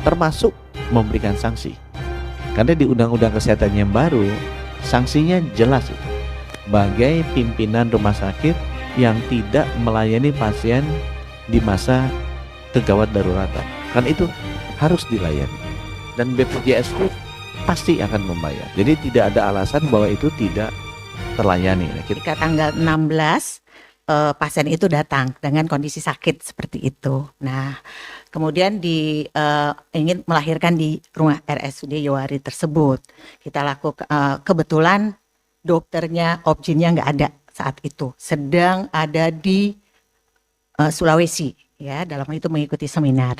termasuk memberikan sanksi. Karena di Undang-Undang Kesehatan yang baru, sanksinya jelas itu. Bagai pimpinan rumah sakit yang tidak melayani pasien di masa kegawat daruratan, kan itu harus dilayani. Dan BPJS itu pasti akan membayar. Jadi tidak ada alasan bahwa itu tidak terlayani. Ketika tanggal 16 pasien itu datang dengan kondisi sakit seperti itu. Nah, kemudian ingin melahirkan di rumah RSUD Yowari tersebut. Kita lakukan, kebetulan dokternya objinnya nggak ada saat itu, sedang ada di Sulawesi, ya, dalam itu mengikuti seminar.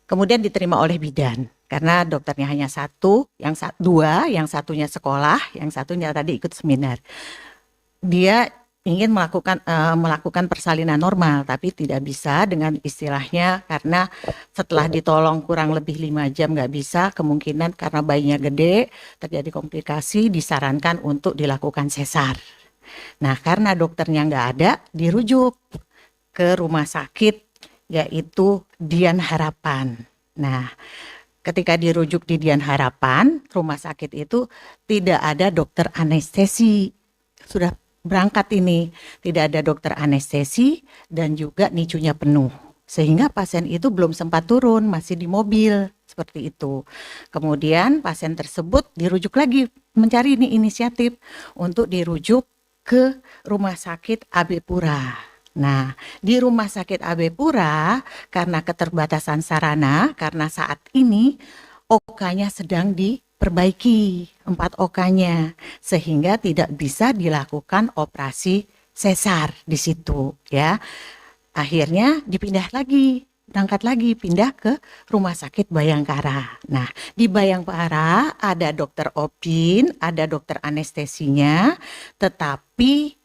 Kemudian diterima oleh bidan karena dokternya hanya satu, dua, yang satunya sekolah, yang satunya tadi ikut seminar. Dia ingin melakukan persalinan normal, tapi tidak bisa dengan istilahnya karena setelah ditolong kurang lebih 5 jam nggak bisa, kemungkinan karena bayinya gede terjadi komplikasi, disarankan untuk dilakukan sesar. Nah, karena dokternya nggak ada, dirujuk ke rumah sakit yaitu Dian Harapan. Nah, ketika dirujuk di Dian Harapan, rumah sakit itu tidak ada dokter anestesi. Sudah berangkat ini, tidak ada dokter anestesi dan juga NICU-nya penuh. Sehingga pasien itu belum sempat turun, masih di mobil, seperti itu. Kemudian pasien tersebut dirujuk lagi, mencari ini inisiatif untuk dirujuk ke rumah sakit AB Pura. Nah, di rumah sakit AB Pura, karena keterbatasan sarana, karena saat ini OK-nya sedang diperbaiki, 4 OK-nya, sehingga tidak bisa dilakukan operasi sesar di situ, ya. Akhirnya dipindah lagi, berangkat lagi, pindah ke rumah sakit Bayangkara. Nah, di Bayangkara ada dokter obgyn, ada dokter anestesinya, tetapi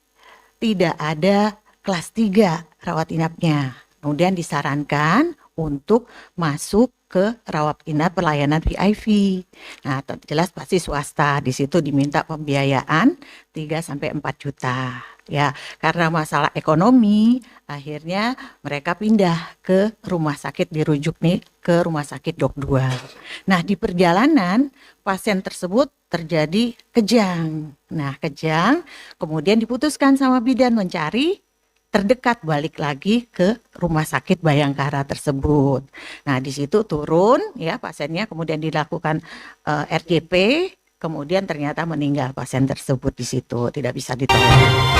tidak ada kelas 3 rawat inapnya. Kemudian disarankan untuk masuk ke rawat inap pelayanan VIP. Nah, jelas pasti swasta. Di situ diminta pembiayaan 3-4 juta. Ya, karena masalah ekonomi, akhirnya mereka pindah ke rumah sakit, dirujuk nih ke rumah sakit Dok 2. Nah, di perjalanan pasien tersebut terjadi kejang. Nah, kejang, kemudian diputuskan sama bidan mencari terdekat, balik lagi ke rumah sakit Bayangkara tersebut. Nah, di situ turun ya pasiennya, kemudian dilakukan RJP, kemudian ternyata meninggal pasien tersebut di situ, tidak bisa ditolong.